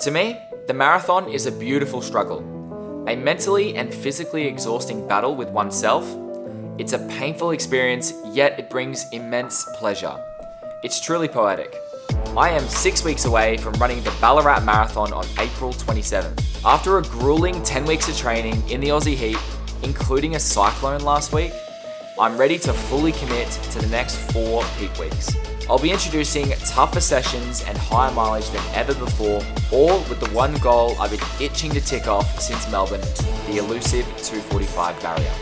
To me, the marathon is a beautiful struggle, a mentally and physically exhausting battle with oneself. It's a painful experience, yet it brings immense pleasure. It's truly poetic. I am 6 weeks away from running the Ballarat Marathon on April 27th. After a grueling 10 weeks of training in the Aussie heat, including a cyclone last week, I'm ready to fully commit to the next 4 peak weeks. I'll be introducing tougher sessions and higher mileage than ever before, all with the one goal I've been itching to tick off since Melbourne, the elusive 2:45 barrier.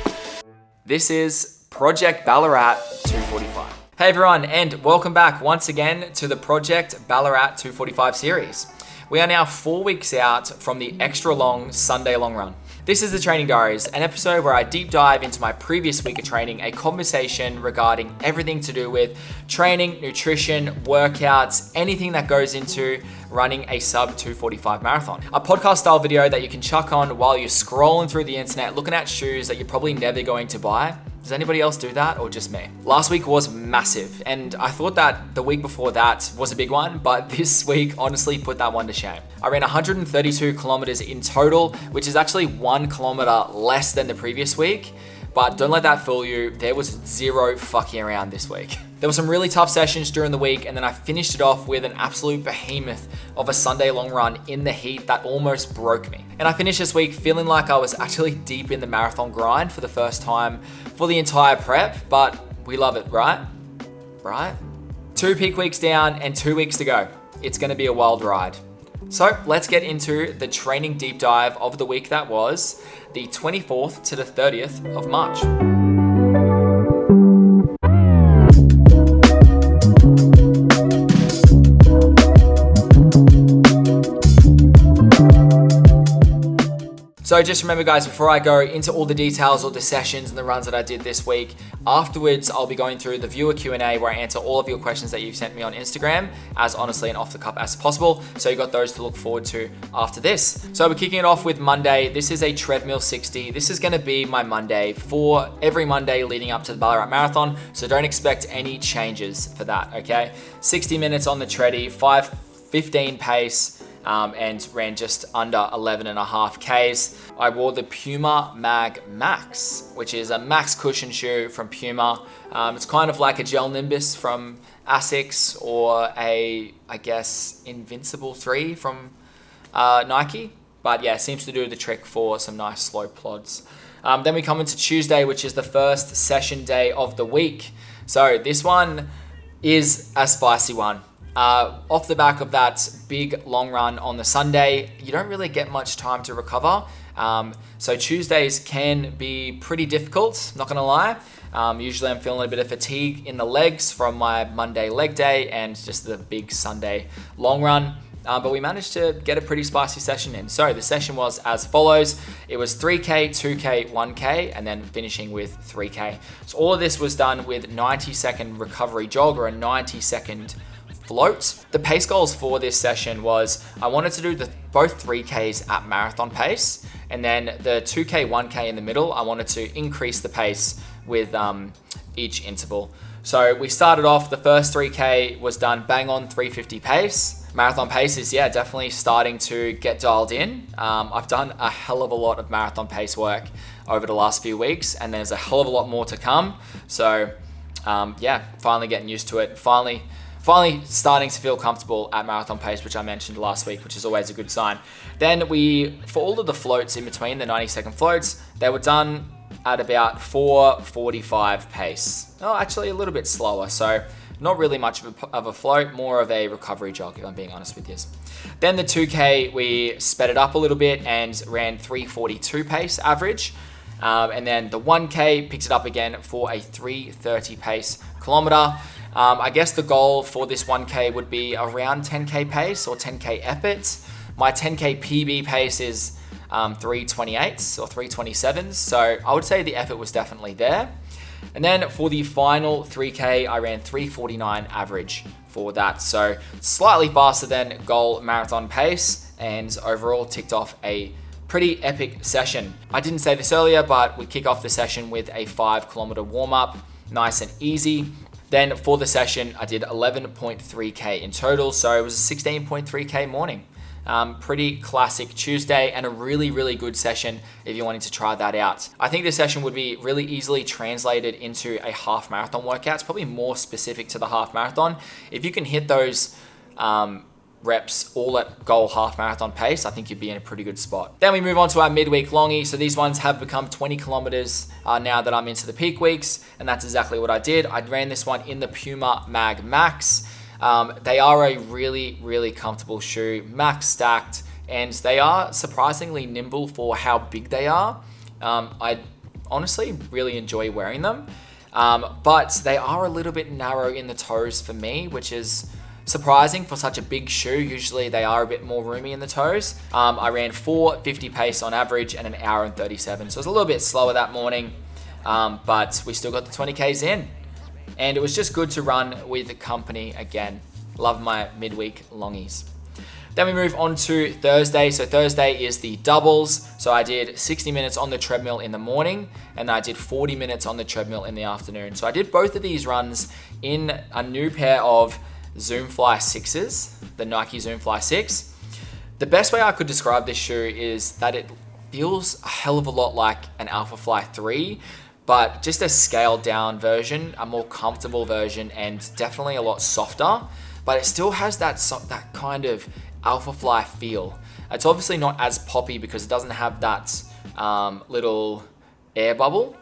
This is Project Ballarat 2:45. Hey everyone, and welcome back once again to the Project Ballarat 2:45 series. We are now 4 weeks out from the extra long Sunday long run. This is the Training Diaries, an episode where I deep dive into my previous week of training, a conversation regarding everything to do with training, nutrition, workouts, anything that goes into running a sub 2:45 marathon. A podcast style video that you can chuck on while you're scrolling through the internet, looking at shoes that you're probably never going to buy. Does anybody else do that or just me? Last week was massive, and I thought that the week before that was a big one, but this week honestly put that one to shame. I ran 132 kilometers in total, which is actually 1 kilometer less than the previous week, but don't let that fool you. There was zero fucking around this week. There were some really tough sessions during the week, and then I finished it off with an absolute behemoth of a Sunday long run in the heat that almost broke me. And I finished this week feeling like I was actually deep in the marathon grind for the first time for the entire prep, but we love it, right? Right? 2 peak weeks down and 2 weeks to go. It's gonna be a wild ride. So let's get into the training deep dive of the week that was the 24th to the 30th of March. So just remember guys, before I go into all the details of the sessions and the runs that I did this week, afterwards I'll be going through the viewer Q&A where I answer all of your questions that you've sent me on Instagram as honestly and off the cuff as possible. So you got those to look forward to after this. So we're kicking it off with Monday. This is a treadmill 60. This is gonna be my Monday for every Monday leading up to the Ballarat Marathon. So don't expect any changes for that, okay? 60 minutes on the treadie, 5:15 pace, and ran just under 11.5 Ks. I wore the Puma Mag Max, which is a max cushion shoe from Puma. It's kind of like a Gel Nimbus from Asics or I guess, Invincible 3 from Nike. But yeah, seems to do the trick for some nice slow plods. Then we come into Tuesday, which is the first session day of the week. So this one is a spicy one. Off the back of that big long run on the Sunday, you don't really get much time to recover. So Tuesdays can be pretty difficult, not gonna lie. Usually I'm feeling a bit of fatigue in the legs from my Monday leg day and just the big Sunday long run. But we managed to get a pretty spicy session in. So the session was as follows. It was 3K, 2K, 1K, and then finishing with 3K. So all of this was done with 90-second recovery jog or a 90-second float. The pace goals for this session was I wanted to do both 3Ks at marathon pace, and then the 2K, 1K in the middle, I wanted to increase the pace with each interval. So we started off, the first 3K was done bang on 350 pace. Marathon pace is, yeah, definitely starting to get dialed in. I've done a hell of a lot of marathon pace work over the last few weeks, and there's a hell of a lot more to come. So yeah, finally getting used to it. Finally starting to feel comfortable at marathon pace, which I mentioned last week, which is always a good sign. Then for all of the floats in between, the 90-second floats, they were done at about 4:45 pace. Oh, actually a little bit slower. So not really much of a float, more of a recovery jog, if I'm being honest with you. Then the 2K, we sped it up a little bit and ran 3:42 pace average. And then the 1K picked it up again for a 3:30 pace kilometer. I guess the goal for this 1K would be around 10K pace or 10K effort. My 10K PB pace is 3:28s or 3:27s. So I would say the effort was definitely there. And then for the final 3K, I ran 3:49 average for that. So slightly faster than goal marathon pace, and overall ticked off a pretty epic session. I didn't say this earlier, but we kick off the session with a 5-kilometer warm up, nice and easy. Then for the session, I did 11.3K in total. So it was a 16.3K morning. Pretty classic Tuesday, and a really, really good session if you're wanting to try that out. I think this session would be really easily translated into a half marathon workout. It's probably more specific to the half marathon. If you can hit those reps all at goal half marathon pace, I think you'd be in a pretty good spot. Then we move on to our midweek longy. So these ones have become 20 kilometers now that I'm into the peak weeks, and that's exactly what I did. I ran this one in the Puma Mag Max. They are a really, really comfortable shoe, max stacked, and they are surprisingly nimble for how big they are. I honestly really enjoy wearing them, but they are a little bit narrow in the toes for me, which is surprising for such a big shoe. Usually they are a bit more roomy in the toes. I ran 4:50 pace on average and an hour and 37. So it was a little bit slower that morning, but we still got the 20Ks in. And it was just good to run with the company again. Love my midweek longies. Then we move on to Thursday. So Thursday is the doubles. So I did 60 minutes on the treadmill in the morning, and I did 40 minutes on the treadmill in the afternoon. So I did both of these runs in a new pair of Zoomfly 6s, the Nike Zoomfly 6. The best way I could describe this shoe is that it feels a hell of a lot like an Alphafly 3, but just a scaled down version, a more comfortable version, and definitely a lot softer, but it still has that kind of Alphafly feel. It's obviously not as poppy because it doesn't have that little air bubble,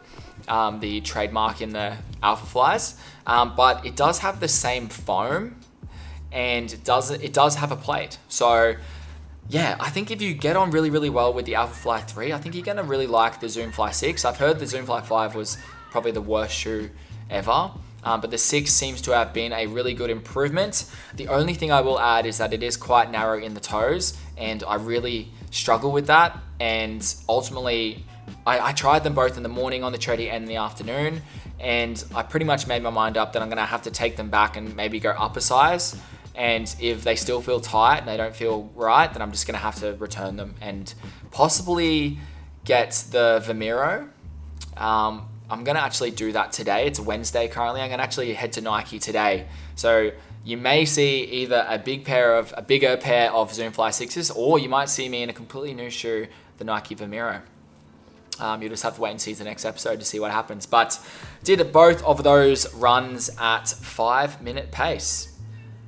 the trademark in the Alphaflies, but it does have the same foam, and it does have a plate. So yeah, I think if you get on really, really well with the Alphafly 3, I think you're gonna really like the Zoomfly 6. I've heard the Zoomfly 5 was probably the worst shoe ever, but the 6 seems to have been a really good improvement. The only thing I will add is that it is quite narrow in the toes, and I really struggle with that. And ultimately, I tried them both in the morning on the treadie and in the afternoon, and I pretty much made my mind up that I'm gonna have to take them back and maybe go up a size. And if they still feel tight and they don't feel right, then I'm just gonna have to return them and possibly get the Vomero. I'm gonna actually do that today. It's Wednesday currently. I'm gonna actually head to Nike today. So you may see either a bigger pair of Zoomfly 6s, or you might see me in a completely new shoe, the Nike Vomero. You'll just have to wait and see the next episode to see what happens. But did both of those runs at 5-minute pace.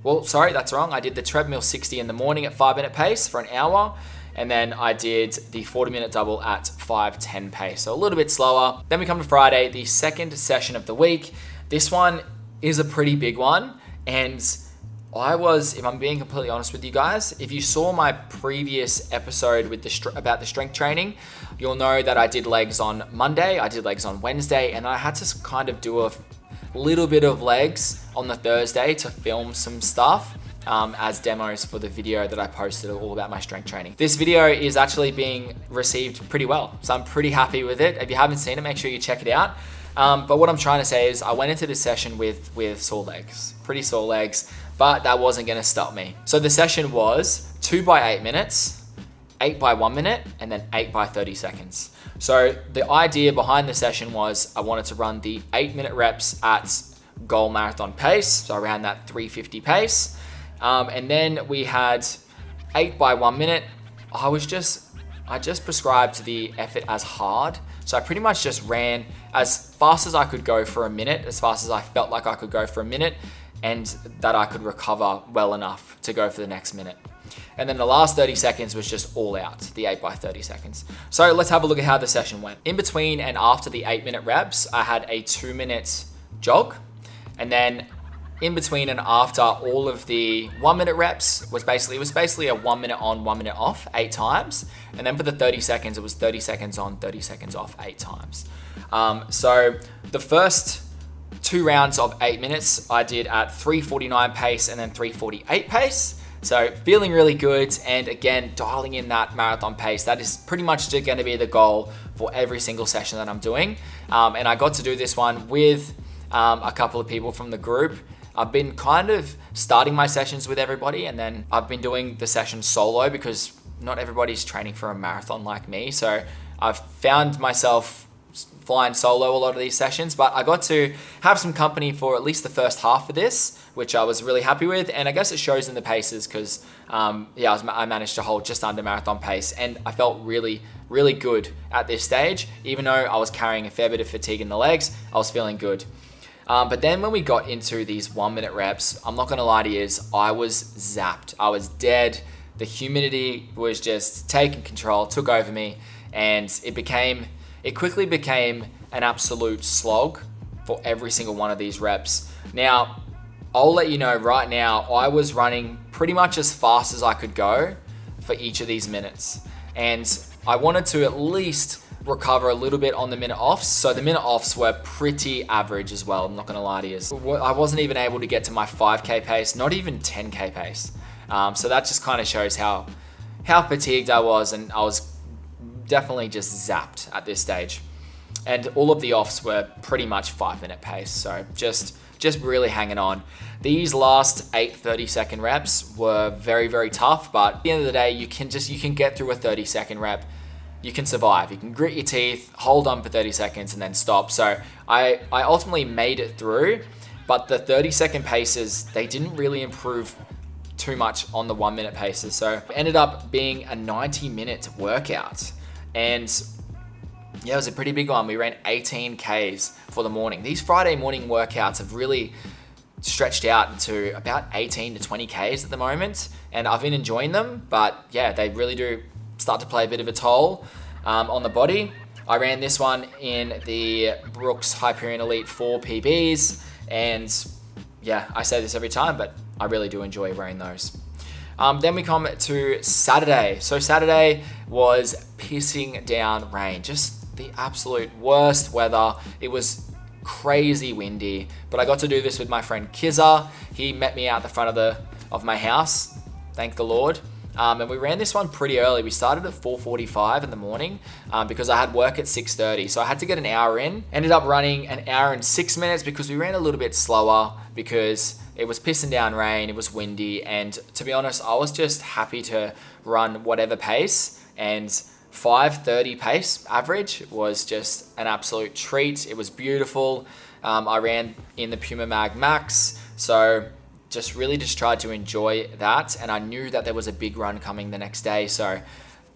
Well, sorry, that's wrong. I did the treadmill 60 in the morning at 5-minute pace for an hour, and then I did the 40-minute double at 5:10 pace, so a little bit slower. Then we come to Friday, the second session of the week. This one is a pretty big one, and I was, if I'm being completely honest with you guys, if you saw my previous episode with about the strength training, you'll know that I did legs on Monday, I did legs on Wednesday, and I had to kind of do a little bit of legs on the Thursday to film some stuff as demos for the video that I posted all about my strength training. This video is actually being received pretty well, so I'm pretty happy with it. If you haven't seen it, make sure you check it out. But what I'm trying to say is I went into this session with sore legs, pretty sore legs, but that wasn't gonna stop me. So the session was 2 by 8 minutes, 8 by 1 minute, and then 8 by 30 seconds. So the idea behind the session was I wanted to run the 8-minute reps at goal marathon pace. So around that 3:50 pace. And then we had 8 by 1 minute. I just prescribed the effort as hard. So I pretty much just ran as fast as I could go for a minute, as fast as I felt like I could go for a minute, and that I could recover well enough to go for the next minute. And then the last 30 seconds was just all out, the 8 by 30 seconds. So let's have a look at how the session went. In between and after the 8-minute reps, I had a 2-minute jog. And then in between and after all of the 1-minute reps was basically a 1 minute on, 1 minute off 8 times. And then for the 30 seconds, it was 30 seconds on, 30 seconds off 8 times. So the first 2 rounds of 8 minutes, I did at 3:49 pace and then 3:48 pace. So feeling really good, and again, dialing in that marathon pace. That is pretty much going to be the goal for every single session that I'm doing. And I got to do this one with a couple of people from the group. I've been kind of starting my sessions with everybody, and then I've been doing the session solo because not everybody's training for a marathon like me. So I've found myself flying solo a lot of these sessions, but I got to have some company for at least the first half of this, which I was really happy with. And I guess it shows in the paces because, I managed to hold just under marathon pace, and I felt really, really good at this stage. Even though I was carrying a fair bit of fatigue in the legs, I was feeling good. But then when we got into these 1 minute reps, I'm not gonna lie to you, I was zapped. I was dead. The humidity was just taking control, took over me, and it quickly became an absolute slog for every single one of these reps. Now, I'll let you know right now, I was running pretty much as fast as I could go for each of these minutes. And I wanted to at least recover a little bit on the minute offs. So the minute offs were pretty average as well, I'm not gonna lie to you. I wasn't even able to get to my 5K pace, not even 10K pace. So that just kind of shows how fatigued I was, and I was definitely just zapped at this stage. And all of the offs were pretty much 5 minute pace. So just really hanging on. These last 8 30-second reps were very, very tough, but at the end of the day, you can get through a 30-second rep. You can survive. You can grit your teeth, hold on for 30 seconds, and then stop. So I ultimately made it through, but the 30-second paces, they didn't really improve too much on the 1 minute paces. So it ended up being a 90-minute workout. And yeah, it was a pretty big one. We ran 18 Ks for the morning. These Friday morning workouts have really stretched out into about 18 to 20 Ks at the moment. And I've been enjoying them, but yeah, they really do start to play a bit of a toll on the body. I ran this one in the Brooks Hyperion Elite 4 PBs, and yeah, I say this every time, but I really do enjoy wearing those. Then we come to Saturday. So Saturday was pissing down rain, just the absolute worst weather. It was crazy windy, but I got to do this with my friend Kizza. He met me out the front of my house, thank the Lord. And we ran this one pretty early. We started at 4:45 in the morning because I had work at 6:30. So I had to get an hour in. Ended up running an hour and 6 minutes because we ran a little bit slower because it was pissing down rain, it was windy, and to be honest, I was just happy to run whatever pace, and 5:30 pace average was just an absolute treat. It was beautiful. I ran in the Puma Mag Max, so really tried to enjoy that, and I knew that there was a big run coming the next day, so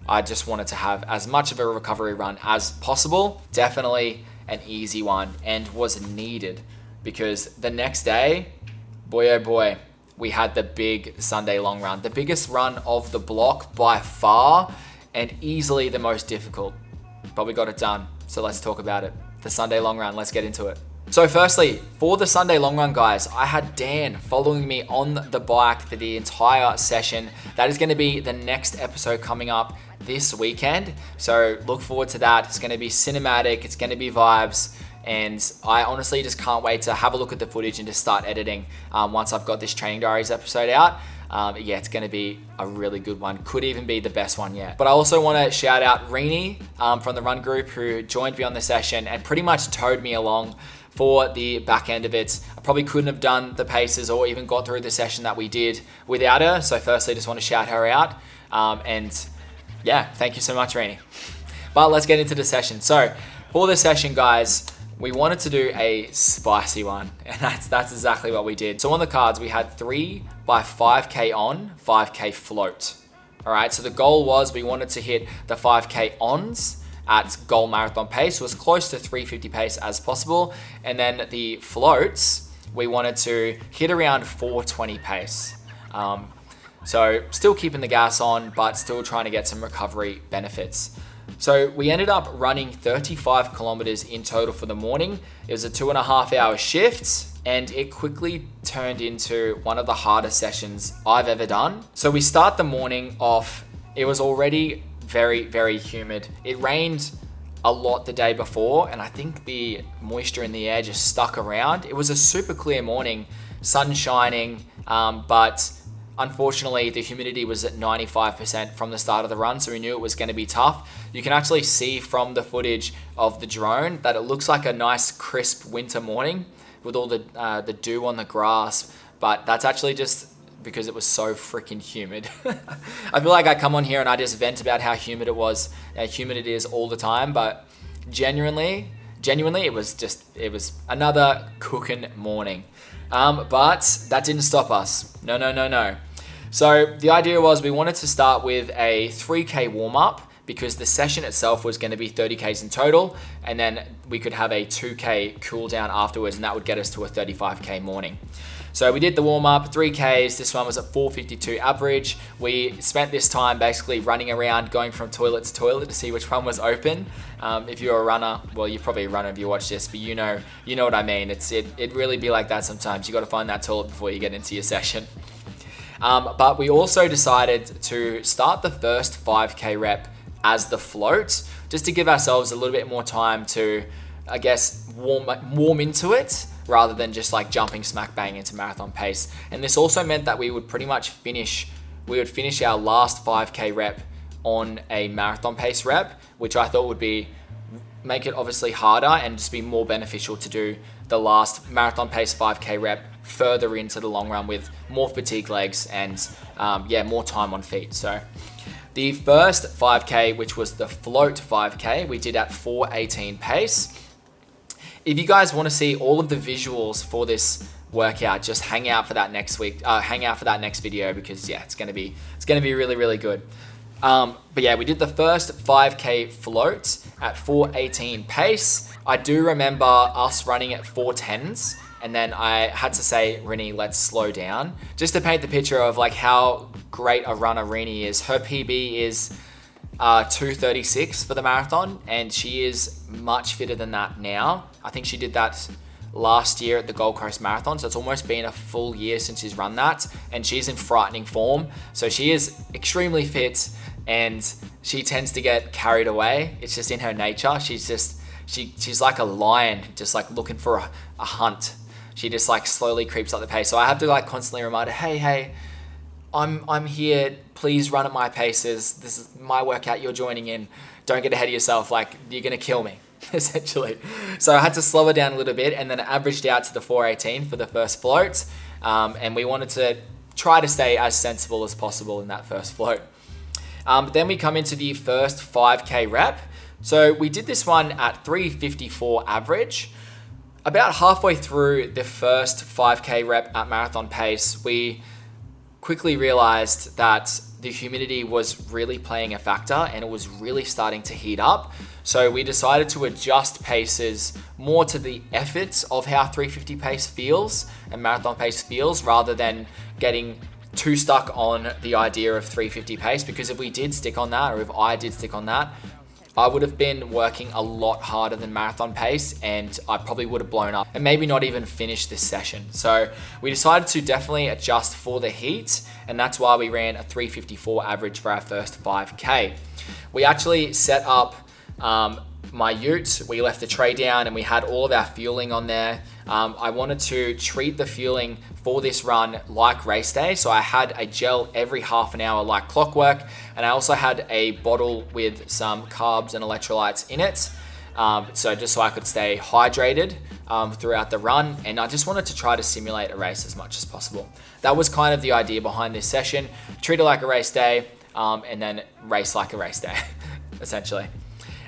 I just wanted to have as much of a recovery run as possible. Definitely an easy one, and was needed because the next day, boy oh boy, we had the big Sunday long run, the biggest run of the block by far, and easily the most difficult, but we got it done. So let's talk about it. The Sunday long run, let's get into it. So firstly, for the Sunday long run, guys, I had Dan following me on the bike for the entire session. That is going to be the next episode coming up this weekend. So look forward to that. It's going to be cinematic. It's going to be vibes. And I honestly just can't wait to have a look at the footage and just start editing once I've got this Training Diaries episode out. Yeah, it's going to be a really good one. Could even be the best one yet. But I also want to shout out Rini from the run group who joined me on the session and pretty much towed me along for the back end of it. I probably couldn't have done the paces or even got through the session that we did without her. So firstly, I just want to shout her out. And yeah, thank you so much, Rini. But let's get into the session. So for the session, guys, we wanted to do a spicy one, and that's exactly what we did. So on the cards, we had 3 by 5K on, 5K float. All right, so the goal was we wanted to hit the 5K ons at goal marathon pace, so as close to 350 pace as possible. And then the floats, we wanted to hit around 420 pace. So still keeping the gas on, but still trying to get some recovery benefits. So we ended up running 35 kilometers in total for the morning. It was a 2.5 hour shift, and it quickly turned into one of the hardest sessions I've ever done. So we start the morning off, it was already very, very humid. It rained a lot the day before, and I think the moisture in the air just stuck around. It was a super clear morning, sun shining, but unfortunately the humidity was at 95% from the start of the run, so we knew it was going to be tough. You can actually see from the footage of the drone that it looks like a nice crisp winter morning with all the dew on the grass, but that's actually just because it was so freaking humid. I feel like I come on here and I just vent about how humid it was, how humid it is all the time, but genuinely, it was another cooking morning. But that didn't stop us. No. So the idea was we wanted to start with a 3K warm-up because the session itself was going to be 30Ks in total, and then we could have a 2K cool down afterwards, and that would get us to a 35K morning. So we did the warm-up, 3Ks. This one was at 4:52 average. We spent this time basically running around, going from toilet to toilet to see which one was open. If you're a runner, well, you're probably a runner if you watch this, but you know what I mean. It really be like that sometimes. You got to find that toilet before you get into your session. But we also decided to start the first 5K rep as the float, just to give ourselves a little bit more time to, I guess, warm into it, rather than just like jumping smack bang into marathon pace. And this also meant that we would pretty much finish our last 5K rep on a marathon pace rep, which I thought would make it obviously harder and just be more beneficial to do the last marathon pace 5K rep further into the long run with more fatigue legs and more time on feet. So the first 5K, which was the float 5K, we did at 4:18 pace. If you guys want to see all of the visuals for this workout, just hang out for that next week. Hang out for that next video because it's gonna be really, really good. But yeah, we did the first 5K float at 4:18 pace. I do remember us running at 4:10s, and then I had to say, Rini, let's slow down, just to paint the picture of like how great a runner Rini is. Her PB is 2:36 for the marathon, and she is much fitter than that now. I think she did that last year at the Gold Coast Marathon, so it's almost been a full year since she's run that, and she's in frightening form. So she is extremely fit, and she tends to get carried away. It's just in her nature. She's like a lion, just like looking for a hunt. She just like slowly creeps up the pace. So I have to like constantly remind her, hey, I'm here. Please run at my paces. This is my workout you're joining in. Don't get ahead of yourself. Like, you're going to kill me, essentially. So I had to slow her down a little bit, and then it averaged out to the 4:18 for the first float. And we wanted to try to stay as sensible as possible in that first float. Then we come into the first 5K rep. So we did this one at 3:54 average. About halfway through the first 5K rep at marathon pace, we quickly realized that the humidity was really playing a factor, and it was really starting to heat up. So we decided to adjust paces more to the efforts of how 350 pace feels and marathon pace feels, rather than getting too stuck on the idea of 350 pace, because if we did stick on that, or if I did stick on that, I would have been working a lot harder than marathon pace, and I probably would have blown up and maybe not even finished this session. So we decided to definitely adjust for the heat, and that's why we ran a 3:54 average for our first 5K. We actually set up my ute. We left the tray down and we had all of our fueling on there. I wanted to treat the fueling for this run like race day. So I had a gel every half an hour like clockwork, and I also had a bottle with some carbs and electrolytes in it. So just so I could stay hydrated throughout the run, and I just wanted to try to simulate a race as much as possible. That was kind of the idea behind this session. Treat it like a race day, and then race like a race day, essentially.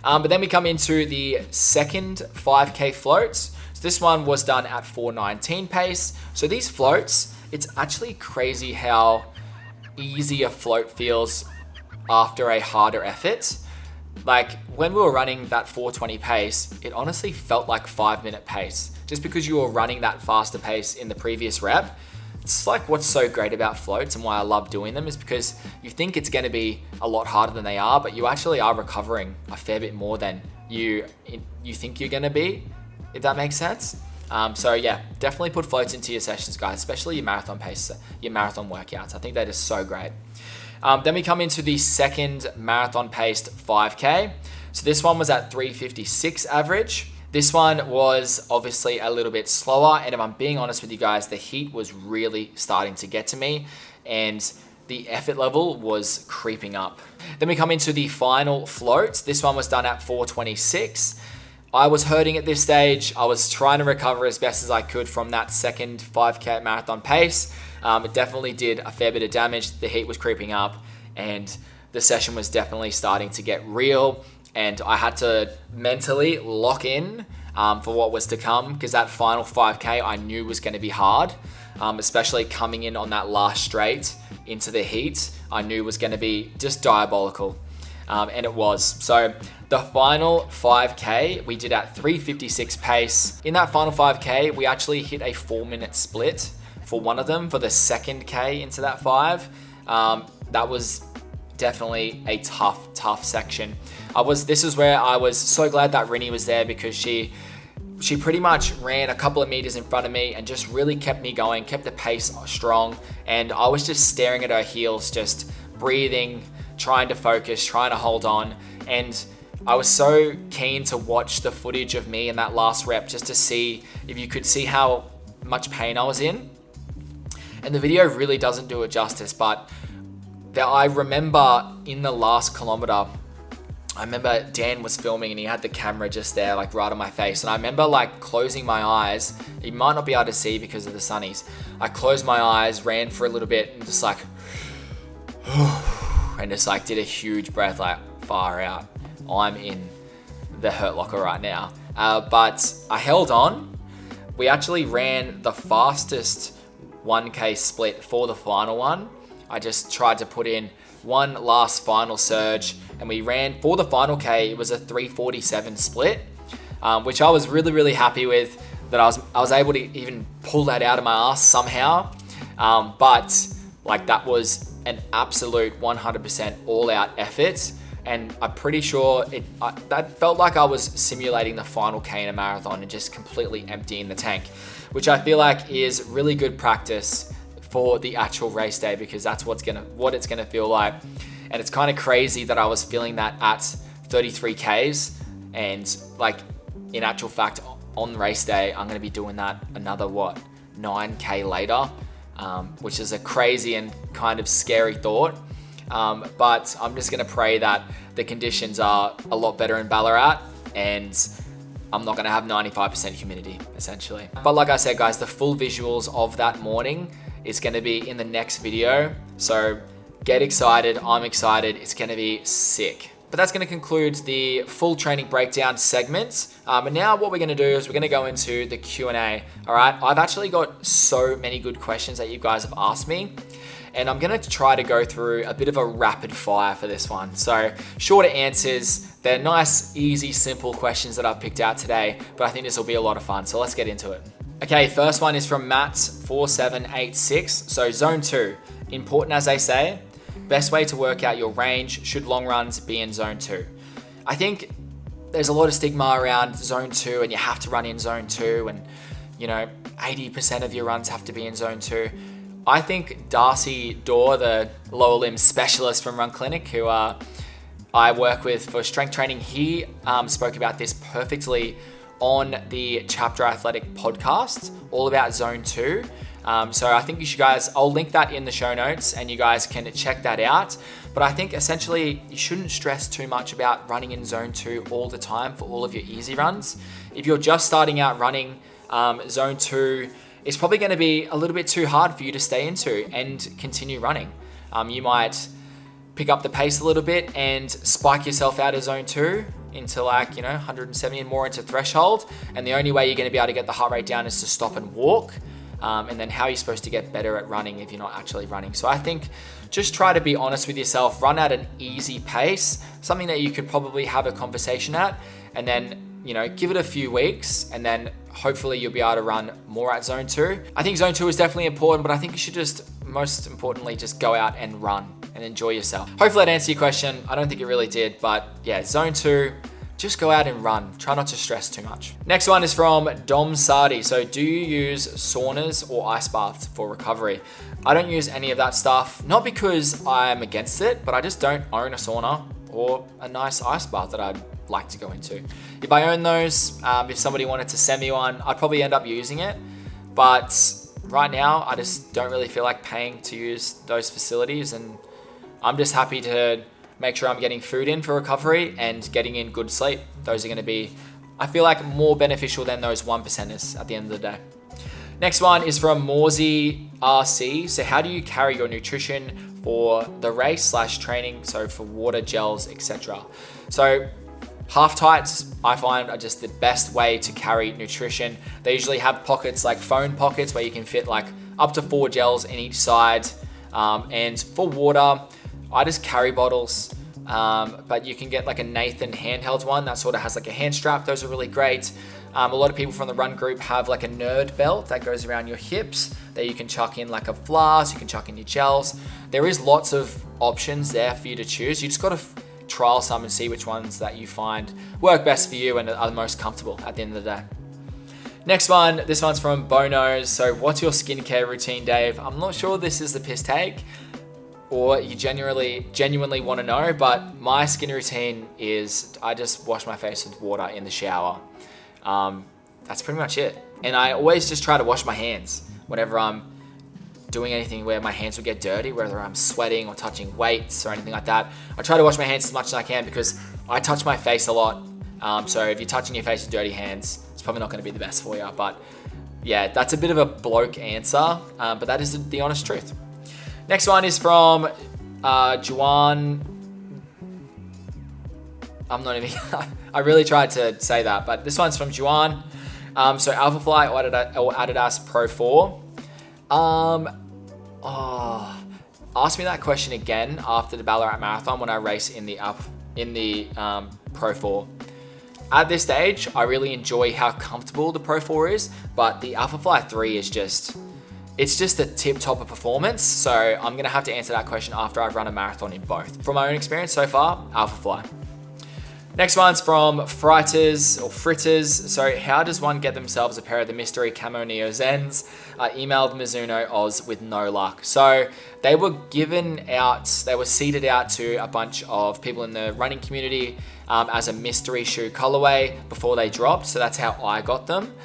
But then we come into the second 5K floats. So this one was done at 4:19 pace. So these floats, it's actually crazy how easy a float feels after a harder effort. Like when we were running that 4:20 pace, it honestly felt like 5-minute pace, just because you were running that faster pace in the previous rep. It's like what's so great about floats and why I love doing them is because you think it's going to be a lot harder than they are, but you actually are recovering a fair bit more than you think you're going to be, if that makes sense. So yeah, definitely put floats into your sessions, guys, especially your marathon pace, your marathon workouts. I think that is so great. Then we come into the second marathon paced 5K. So this one was at 3:56 average. This one was obviously a little bit slower, and if I'm being honest with you guys, the heat was really starting to get to me, and the effort level was creeping up. Then we come into the final float. This one was done at 4:26. I was hurting at this stage. I was trying to recover as best as I could from that second 5K marathon pace. It definitely did a fair bit of damage. The heat was creeping up, and the session was definitely starting to get real. and I had to mentally lock in for what was to come, because that final 5K I knew was going to be hard, especially coming in on that last straight into the heat. I knew was going to be just diabolical, and it was. So the final 5K we did at 3:56 pace. In that final 5K, we actually hit a 4-minute split for one of them for the second K into that 5. That was definitely a tough section. This is where I was so glad that Rinny was there, because she pretty much ran a couple of meters in front of me and just really kept me going, kept the pace strong. And I was just staring at her heels, just breathing, trying to focus, trying to hold on. And I was so keen to watch the footage of me in that last rep, just to see if you could see how much pain I was in. And the video really doesn't do it justice, but I remember in the last kilometer, I remember Dan was filming and he had the camera just there, like right on my face. And I remember like closing my eyes. You might not be able to see because of the sunnies. I closed my eyes, ran for a little bit, and just like, and just like did a huge breath, like far out. I'm in the Hurt Locker right now. But I held on. We actually ran the fastest 1K split for the final one. I just tried to put in one last final surge, and we ran for the final K. It was a 3:47 split, which I was really happy with, that I was able to even pull that out of my ass somehow. But like, that was an absolute 100% all out effort. And I'm pretty sure that felt like I was simulating the final K in a marathon and just completely emptying the tank, which I feel like is really good practice for the actual race day, because that's what it's gonna feel like. And it's kind of crazy that I was feeling that at 33 Ks, and like in actual fact on race day I'm gonna be doing that another 9K later, which is a crazy and kind of scary thought. But I'm just gonna pray that the conditions are a lot better in Ballarat, and I'm not gonna have 95% humidity essentially. But like I said, guys, the full visuals of that morning is gonna be in the next video. So get excited, I'm excited, it's gonna be sick. But that's gonna conclude the full training breakdown segment. And now what we're gonna do is we're gonna go into the Q&A, all right? I've actually got so many good questions that you guys have asked me, and I'm gonna try to go through a bit of a rapid fire for this one. So shorter answers, they're nice, easy, simple questions that I've picked out today, but I think this will be a lot of fun. So let's get into it. Okay, first one is from Matt4786. So zone 2, important as they say, best way to work out your range, should long runs be in zone 2? I think there's a lot of stigma around zone 2, and you have to run in zone 2, and 80% of your runs have to be in zone 2. I think Darcy Dorr, the lower limb specialist from Run Clinic, who I work with for strength training, he spoke about this perfectly on the Chapter Athletic podcast, all about zone 2. So I think you guys, I'll link that in the show notes and you guys can check that out. But I think essentially you shouldn't stress too much about running in zone 2 all the time for all of your easy runs. If you're just starting out running, zone 2 is probably going to be a little bit too hard for you to stay into and continue running. You might pick up the pace a little bit and spike yourself out of zone 2 into 170 and more into threshold. And the only way you're going to be able to get the heart rate down is to stop and walk. And then how are you supposed to get better at running if you're not actually running? So I think just try to be honest with yourself, run at an easy pace, something that you could probably have a conversation at, and then, give it a few weeks, and then hopefully you'll be able to run more at zone 2. I think zone 2 is definitely important, but I think you should most importantly, just go out and run and enjoy yourself. Hopefully that answered your question. I don't think it really did, but yeah, zone 2, just go out and run. Try not to stress too much. Next one is from Dom Sardi. So do you use saunas or ice baths for recovery? I don't use any of that stuff, not because I'm against it, but I just don't own a sauna or a nice ice bath that I'd like to go into. If I own those, if somebody wanted to send me one, I'd probably end up using it. But right now, I just don't really feel like paying to use those facilities, and I'm just happy to make sure I'm getting food in for recovery and getting in good sleep. Those are going to be, I feel like, more beneficial than those 1%ers at the end of the day. Next one is from Morsey RC. So how do you carry your nutrition for the race / training? So for water, gels, etc. So Half tights, I find, are just the best way to carry nutrition. They usually have pockets like phone pockets where you can fit like up to 4 gels in each side. And for water, I just carry bottles. But you can get like a Nathan handheld one that sort of has like a hand strap. Those are really great. A lot of people from the run group have like a nerd belt that goes around your hips that you can chuck in like a flask, you can chuck in your gels. There is lots of options there for you to choose. You just got to trial some and see which ones that you find work best for you and are the most comfortable at the end of the day. Next one, this one's from Bonos. So what's your skincare routine, Dave? I'm not sure this is the piss take or you genuinely want to know, but my skin routine is I just wash my face with water in the shower. That's pretty much it. And I always just try to wash my hands whenever I'm doing anything where my hands will get dirty, whether I'm sweating or touching weights or anything like that. I try to wash my hands as much as I can because I touch my face a lot. So if you're touching your face with dirty hands, it's probably not going to be the best for you. But yeah, that's a bit of a bloke answer, but that is the honest truth. Next one is from Juan. I'm not even, I really tried to say that, but this one's from Juan. So Alphafly or Adidas Pro 4. Ask me that question again after the Ballarat Marathon when I race in the Pro 4. At this stage, I really enjoy how comfortable the Pro 4 is, but the Alphafly 3 is just the tip top of performance. So I'm gonna have to answer that question after I've run a marathon in both. From my own experience so far, Alphafly. Next one's from Fritters. So how does one get themselves a pair of the mystery camo Neo Zens? I emailed Mizuno Oz with no luck. So they were seeded out to a bunch of people in the running community as a mystery shoe colorway before they dropped. So that's how I got them.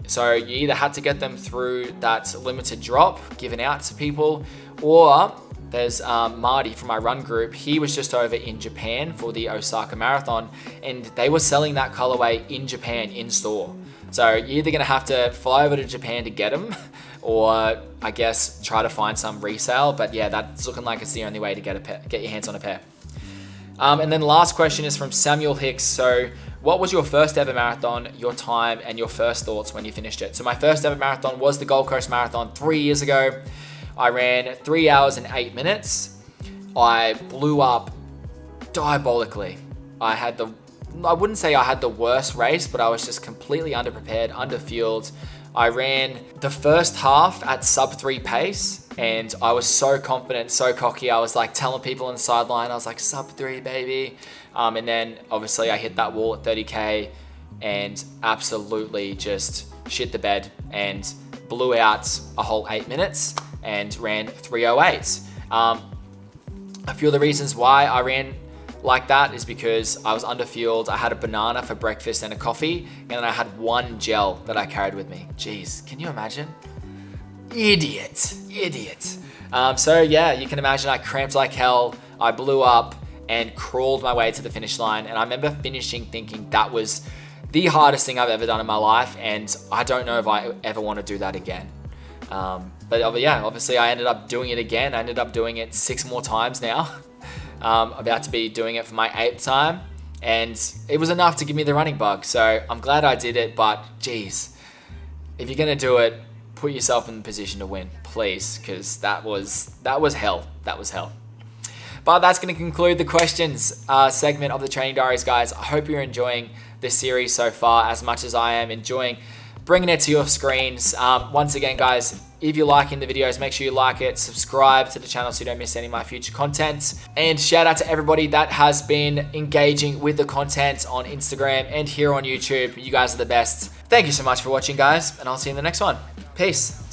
So you either had to get them through that limited drop given out to people, or there's Marty from my run group. He was just over in Japan for the Osaka Marathon, and they were selling that colorway in Japan in store. So you're either gonna have to fly over to Japan to get them, or I guess try to find some resale. But yeah, that's looking like it's the only way to get your hands on a pair. And then the last question is from Samuel Hicks. So what was your first ever marathon, your time, and your first thoughts when you finished it? So my first ever marathon was the Gold Coast Marathon 3 years ago. I ran 3 hours and 8 minutes. I blew up diabolically. I wouldn't say I had the worst race, but I was just completely underprepared, underfueled. I ran the first half at sub 3 pace, and I was so confident, so cocky. I was like telling people on the sideline, I was like, sub 3, baby. And then obviously I hit that wall at 30K and absolutely just shit the bed and blew out a whole 8 minutes and ran 3:08. A few of the reasons why I ran like that is because I was underfueled. I had a banana for breakfast and a coffee, and then I had one gel that I carried with me. Jeez, can you imagine? Idiot. So yeah, you can imagine I cramped like hell. I blew up and crawled my way to the finish line. And I remember finishing thinking that was the hardest thing I've ever done in my life. And I don't know if I ever want to do that again. But yeah, obviously I ended up doing it again. I ended up doing it 6 more times now. About to be doing it for my 8th time. And it was enough to give me the running bug. So I'm glad I did it, but geez, if you're going to do it, put yourself in the position to win, please. Because that was hell. That was hell. But that's going to conclude the questions segment of the Training Diaries, guys. I hope you're enjoying this series so far as much as I am enjoying bringing it to your screens. Once again, guys, if you're liking the videos, make sure you like it, subscribe to the channel so you don't miss any of my future content. And shout out to everybody that has been engaging with the content on Instagram and here on YouTube. You guys are the best. Thank you so much for watching, guys, and I'll see you in the next one. Peace.